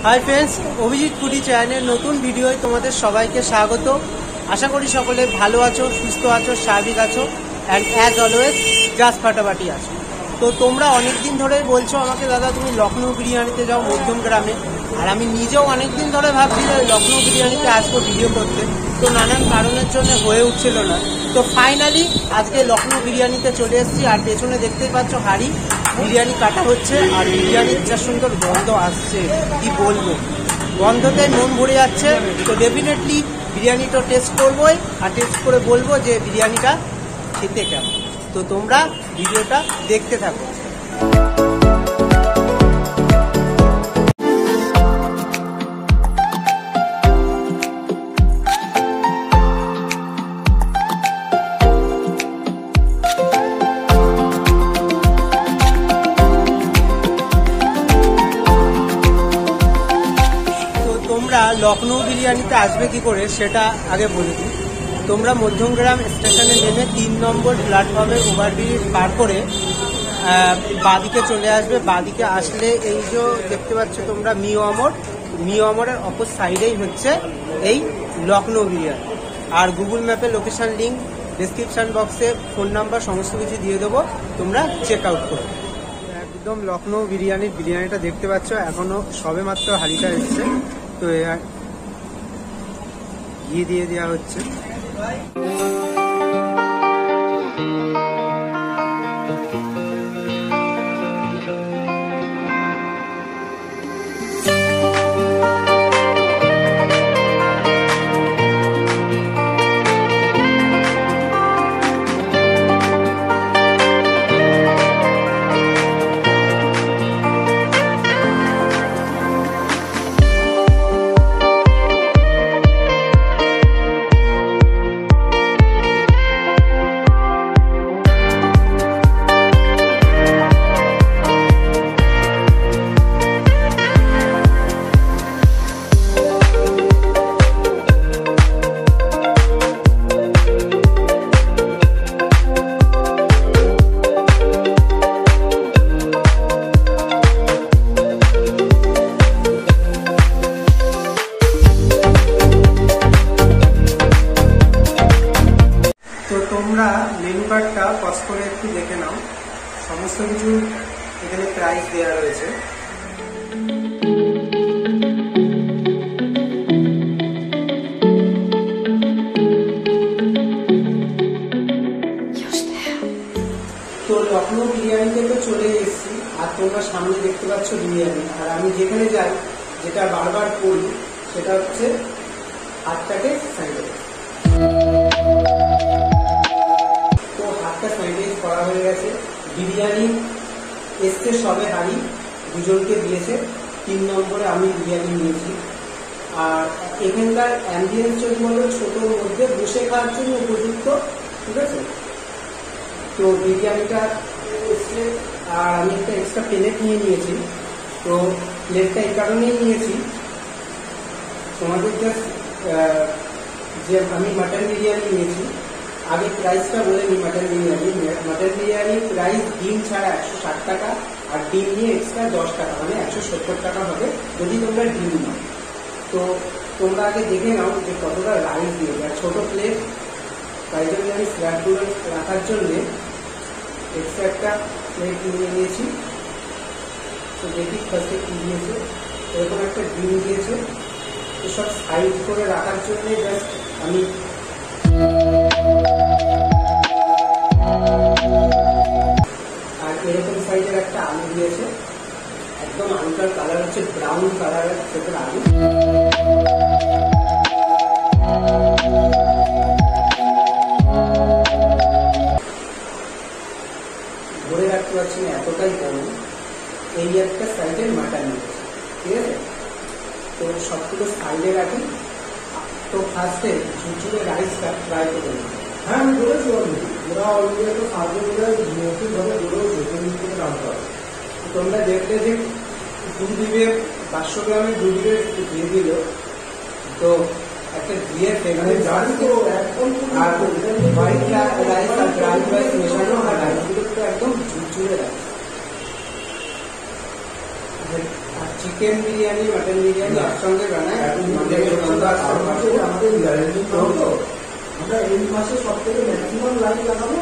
High friends, Abhijit foodie channel नतून video तुम्हारे सबाइके स्वागत। आशा करी सकले भालो आछो, सुस्थ आछो, स्वाभाविक आछो एंड एज अलवेज जास्ट फाटाफाटी आछो। तो तोमरा अनेक दिन धरे बोलछो आमाके दादा तुम लखनऊ बिरियानीते जाओ मध्यम ग्रामे, और आमी निजेও अनेक दिन धरे भाबছি যে लखनऊ बिरियानीते आसबो भिडियो करते, तो नानान कारणेर जन्य हये उठछिलो ना। तो फाइनली आज के लखनऊ बिरियानीते चले एसेছি, और पेছনে देखतेই পাচ্ছ हाड़ी बिरियानी काटा होच्छे और बिरियानिर जा सुंदर गंध आसছে कि बोलबो, गंधते मन भरे जाচ্ছে। तो डेफिनेटली बिरियानिটা टेस्ट করবই আর টেস্ট করে বলবো যে বিরিয়ানিটা খেতে কেমন। তো তোমরা ভিডিওটা দেখতে থাকো। लखनऊ बिरियानीते आसबे कि करे सेटा आगे बोले दी। तोमरा मध्यमग्राम स्टेशने नेमे 3 नम्बर प्लाटफर्मे ओभारब्रिज पार करे बादिके चले आसबे। बादिके आसले এই যে দেখতে পাচ্ছ তোমরা মিও আমরের অপর সাইডেই হচ্ছে এই লখনऊ বিরিয়ানি। আর গুগল ম্যাপে লোকেশন লিংক ডেসক্রিপশন বক্সে ফোন নাম্বার সমস্ত কিছু দিয়ে দেবো, তোমরা চেক আউট করো। একদম লখনऊ বিরিয়ানিটা দেখতে পাচ্ছ, এখনো সবে মাত্র হাঁড়িটা এসছে। तो यार ये दिए दिया হচ্ছে। তোমরা মেনু কার্ডটা পজ করে একটু দেখে নাও, সমস্ত কিছু এখানে প্রাইস দেওয়া রয়েছে। তো লখনऊ বিরিয়ানিতে তো চলে এসেছি, আর তোমরা সামনে দেখতে পাচ্ছ বিরিয়ানি। আর আমি যেখানে যাই, যেটা বারবার করি, সেটা হচ্ছে হাতটাকে সাইডে স্যানিটাইজ করা হয়ে গেছে। বিরিয়ানি এসছে সবে হাঁড়ি, দুজনকে দিয়েছে। 3 নম্বরে আমি বিরিয়ানি নিয়েছি। আর এখানকার অ্যাম্বিয়েন্স যদি বলো ছোটোর মধ্যে বসে খাওয়ার জন্য উপযুক্ত, ঠিক আছে। তো বিরিয়ানিটা এসছে, আর আমি একটা এক্সট্রা প্লেট নিয়ে নিয়েছি। তো প্লেটটা এই কারণেই নিয়েছি, তোমাদের জাস্ট যে আমি মাটন বিরিয়ানি নিয়েছি। আগে প্রাইসটা বলে নিই। মাটন বিরিয়ানি প্রাইস ডিম ছাড়া 160 টাকা, আর ডিম নিয়ে এক্সট্রা 10 টাকা, মানে 170 টাকা হবে যদি তোমরা ডিম নাও। তো তোমরা আগে দেখে নাও যে কতটা রাইস দিয়ে। আর ছোটো প্লেট, তাই জন্য আমি স্ল্যাবগুলো রাখার জন্যে এক্সট্রা একটা প্লেট নিয়ে নিয়েছি। তো দেখি ফার্স্টে কী দিয়েছে। এরকম একটা ডিম দিয়েছে। এসব সাইড করে রাখার জন্যে জাস্ট আমি আর এরকম সাইজের একটা আলু দিয়েছে। একদম আলুটার কালার হচ্ছে ব্রাউন কালারের ছোটের আলু। ধরে রাখতে পারছি না, এতটাই গরম। এই একটা সাইজের মাটন নিয়েছে, ঠিক আছে। তো সবগুলো সাইডে রাখি। তো ফার্স্টে ঝুরঝুরে রাইসটা ট্রাই করে নিই। হ্যাঁ, আমি বলেছি ওরা অলরেডি একটা খাদ্য করে নতুনভাবে বলেছে থেকে নামতে হবে। তোমরা দেখলে যে 2 দিবে 500 গ্রামের 2 দিবে দিয়ে দিল। তো একটা দিয়ে সেখানে জানি তো একদম আর হোয়াইট রাইস আর ব্রাউন রাইস মেশানো, আর রাইসগুলো একদম ঝুরঝুরে rice. Chicken biryani mutton biryani একসঙ্গে বানায়। আমাদের গ্যারেন্টি তো আমরা এই মাসে সব থেকে ম্যাক্সিমাম লাইন লাগাবো।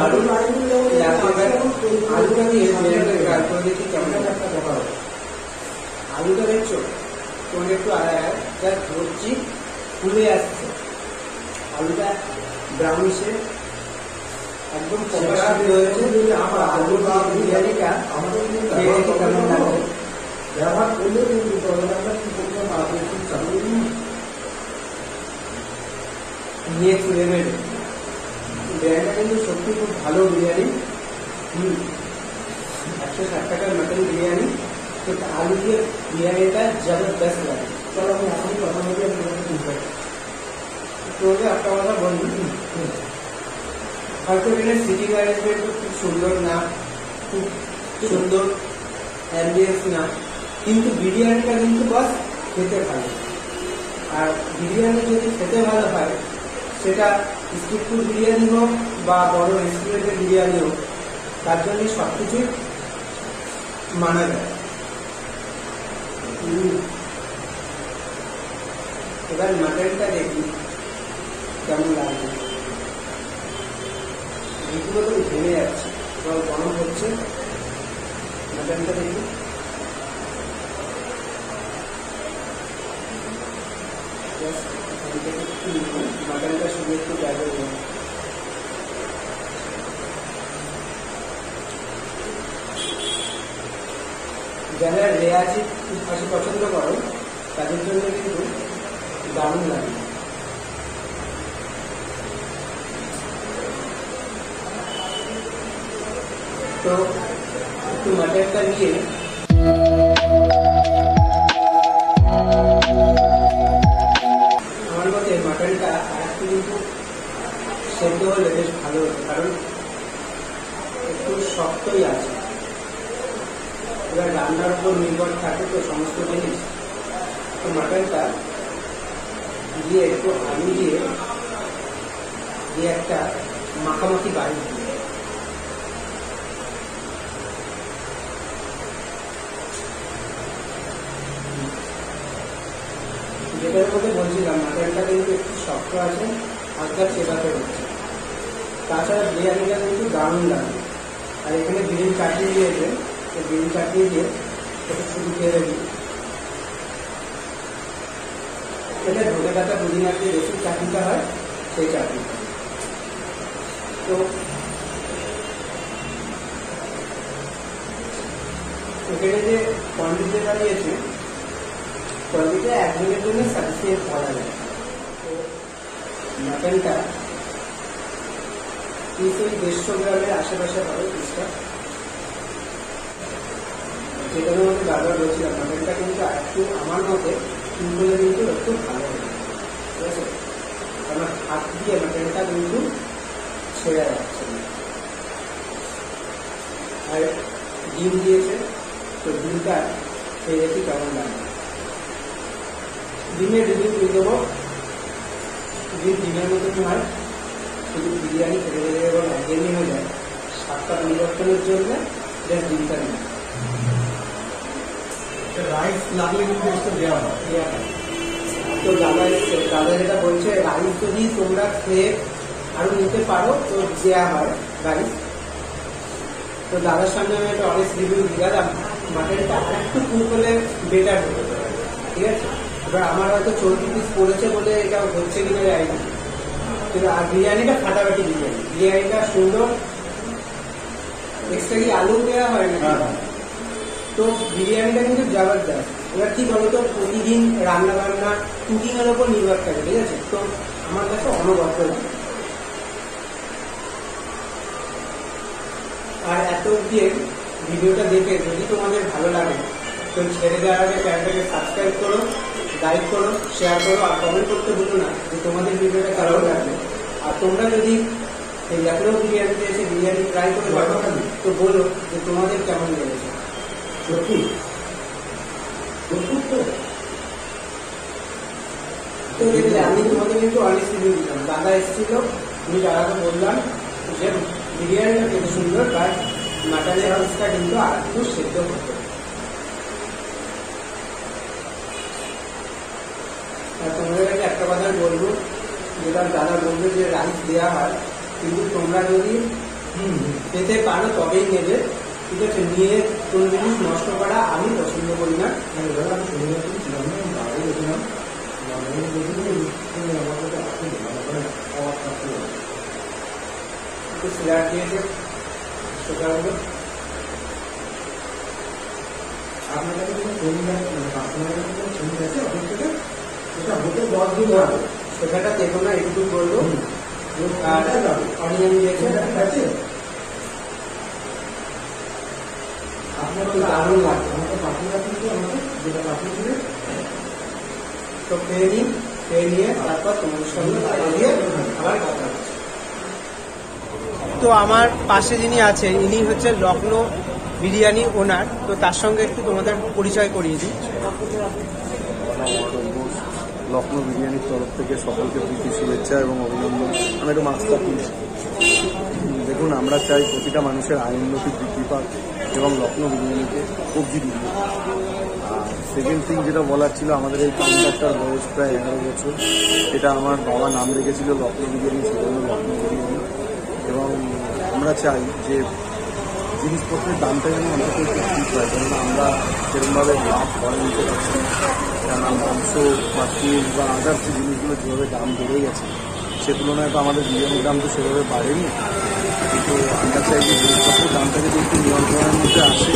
আলুটা দিয়ে দেখি কেমন একটা দেখা হবে। আলুটা দেখছো তোমাকে একটু যা ধরছি ফুলে আসছে, আলুটা ব্রাউনিশে একদম হয়েছে। আমার আলু বা বিরিয়ানিটা আমাদের কেমন লাগবে ব্যবহার করলেও কিন্তু নেক্সট লেভেল। বিরিয়ানিটা কিন্তু সত্যি খুব ভালো বিরিয়ানি। 160 টাকার মটন বিরিয়ানি, তো আলু দিয়ে বিরিয়ানিটা জবরদস্ত লাগে। চলো আমি এখনই কথা বলি, তোমাকে একটা কথা বলি, হয়তো এখানে সিটিং অ্যারেঞ্জমেন্ট খুব সুন্দর না, খুব সুন্দর অ্যাম্বিয়েন্স না, কিন্তু বিরিয়ানিটা কিন্তু বাস খেতে ভালো। আর বিরিয়ানি যদি খেতে ভালো হয়, সেটা স্ট্রিট ফুড বিরিয়ানি হোক বা বড় রেস্টুরেন্টের বিরিয়ানি হোক, তার জন্য সব কিছুই মানা যায়। এবার মাটনটা দেখি কেমন লাগবে। এগুলো তো ঘেমে যাচ্ছে, গরম হচ্ছে। মাটনটা দেখি। মাটনটা শুধু একটু জায়গায় যারা রেয়াজি পছন্দ করো তাদের জন্য কিন্তু দারুণ লাগে। তো একটু মাটনটা নিয়ে আমার মতে মাটনটা আরেকটু কিন্তু সেদ্ধ হলে বেশ ভালো হতো, কারণ একটু শক্তই আছে। এবার রান্নার উপর নির্ভর থাকে তো সমস্ত জিনিস। তো মাটনটা দিয়ে একটু আলু দিয়ে একটা মাখামাখি বাড়ি, যেটার মধ্যে বলছিলাম মাটনটা কিন্তু একটু শক্ত আছে, হালকা চেবাতে হচ্ছে। তাছাড়া বিরিয়ানিটা কিন্তু দারুণ লাগে। আর এখানে গ্রিন চাটনি দিয়েছে, গ্রিন চাটনি দিয়ে একটু শুধু খেয়ে দেখি। এটা ধনে পাতা পুদিনা দিয়ে রসুন চাটনিটা হয়, সেই চাটনি। তো এখানে যে কোয়ান্টিটিটা দিয়েছে, কোয়ান্টিটি একজনের জন্য সাফিসিয়েন্ট করা যায়। তো মাটনটা পিস ওই 150 গ্রামের আশেপাশে হবে পিসটা। যেটার মধ্যে বারবার বলছিলাম মাটনটা কিন্তু একটু আমার মতে চুলগুলো কিন্তু একটু ভালো হবে, ঠিক আছে? কারণ হাত দিয়ে মাটনটা কিন্তু ছেড়ে যাচ্ছে। আর ডিম দিয়েছে, তো ডিমটা খেয়ে দেখি কেমন লাগে। ডিমের রিভিউ দিয়ে দেবো। ডিমের মতনই হয়, শুধু বিরিয়ানি খেতে খেতে এবং একঘেয়েমি হয়ে যায়। স্বাদটা পরিবর্তনের জন্য ডিমটা নেই। রাইস লাগলে কিন্তু দেওয়া হয়। তো দাদা এসছে, দাদা যেটা বলছে রাইস যদি তোমরা খেয়ে আরো নিতে পারো তো দেওয়া হয় রাইস। তো দাদার সামনে আমি একটা অনেস্ট রিভিউ দিলাম, মাটনটা একটু কুক হলে বেটার হতো, ঠিক আছে? এবার আমার হয়তো 40 পিস পড়েছে বলে এটা হচ্ছে কিনা জানি না, কিন্তু আর বিরিয়ানিটা ফাটাফাটি বিরিয়ানি, বিরিয়ানিটা সুন্দর। এক্সট্রা কি আলু দেওয়া হয় না, তো বিরিয়ানিটা কিন্তু জবরদস্ত। এবার কি বলতো, প্রতিদিন রান্না বান্না কুকিং এর উপর নির্ভর থাকে, ঠিক আছে? তো আমার কাছে অনবদ্য লাগে। আর এত অব্দি ভিডিওটা দেখে যদি তোমাদের ভালো লাগে তো ছেড়ে দেওয়ার আগে চ্যানেলটাকে সাবস্ক্রাইব করো, লাইক করো, শেয়ার করো, আর কমেন্ট করতে ভুলো না যে তোমাদের ভিডিওটা কেমন লাগবে। আর তোমরা যদি এই লখনৌ বিরিয়ানিতে এসে বিরিয়ানি ট্রাই করে দেখো তো বলো যে তোমাদের কেমন লেগেছে। সত্যি তো দেখলে আমি তোমাদের কিন্তু অনেক রিভিউ দিলাম। দাদা এসেছিল, আমি দাদাকে বললাম যে বিরিয়ানিটা খেতে সুন্দর, বাট মাটনের পিসটা কিন্তু আর একটু সেদ্ধ করতে। কথাই বলবো, যেটা দাদা বলবে যে রাইস দেওয়া হয়, কিন্তু তোমরা যদি পেতে পারো তবেই নেবে, ঠিক আছে? নিয়ে কোন জিনিস নষ্ট করা আমি পছন্দ করি না। আমি ছিলাম না, বাইরে গেছিলাম, আমার কাছে আসলে খাওয়ার থাকতে একটু সিলার দিয়েছে সেটাগুলো। আপনার কাছে কোনো ছবি আপনার কাছে কোনো ছবি আছে অফিস থেকে? সেটা হতে 10 দিন হবে, সেটা দেখো না, একটু বলবো। আর অনিয়ন দিয়েছে আছে আপনার তো দারুণ লাগবে, আমাকে পাঠিয়ে রাখুন তো, আমাকে যেটা পাঠিয়ে তো খেয়ে নিই, খেয়ে নিয়ে তারপর তোমাদের সঙ্গে কথা দিয়ে আবার কথা হচ্ছে। তো আমার পাশে যিনি আছে ইনি হচ্ছে লখনৌ বিরিয়ানি ওনার, তো তার সঙ্গে একটু তোমাদের পরিচয় করিয়ে দিই। লখনৌ বিরিয়ানির তরফ থেকে সকলকে প্রীতি শুভেচ্ছা এবং অভিনন্দন। আমি একটু মাস্টার তুলছি। দেখুন, আমরা চাই প্রতিটা মানুষের আয় উন্নতি বৃদ্ধি পাক এবং লখনৌ বিরিয়ানিকে কবজি দিল। আর সেকেন্ড থিং যেটা বলার ছিল, আমাদের এই কাউন্টারটার বয়স প্রায় 11 বছর। এটা আমার বাবা নাম রেখেছিল লখনৌ বিরিয়ানি, সেজন্য লখনৌ বিরিয়ানি। এবং আমরা চাই যে জিনিসপত্রের দামটা যেন আমাকে একটু ঠিক হয়, কারণ আমরা সেরকমভাবে লাভ করে নিতে পারছি না। কেননা মাংস বা তেল বা আদার্স যে জিনিসগুলো যেভাবে দাম বেড়ে গেছে, সে তুলনায় তো আমাদের বিরিয়ানির দাম তো সেভাবে বাড়েনি। কিন্তু আমরা চাই যে জিনিসপত্রের দামটা যদি একটু নিয়ন্ত্রণের মধ্যে আসে,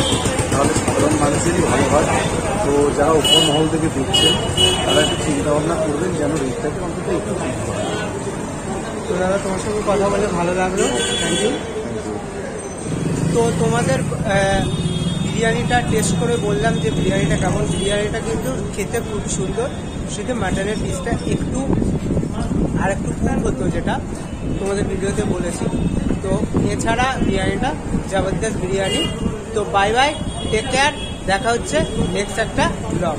তাহলে সাধারণ মানুষেরই ভালো হয়। তো যারা উপর মহল থেকে দেখছেন, তারা একটু চিন্তাভাবনা করবেন যেন রেটটাকে অন্তত একটু ঠিক হয়। তো দাদা, তোমার সঙ্গে কথা বলে ভালো লাগলো, থ্যাংক ইউ। তো তোমাদের বিরিয়ানিটা টেস্ট করে বললাম যে বিরিয়ানিটা কেমন। বিরিয়ানিটা কিন্তু খেতে খুব সুন্দর, শুধু মাটনের পিসটা একটু আর একটু কুক হতো, যেটা তোমাদের ভিডিওতে বলেছি। তো এছাড়া বিরিয়ানিটা জবরদস্ত বিরিয়ানি। তো বাই বাই, টেক কেয়ার, দেখা হচ্ছে নেক্সট একটা ব্লগ।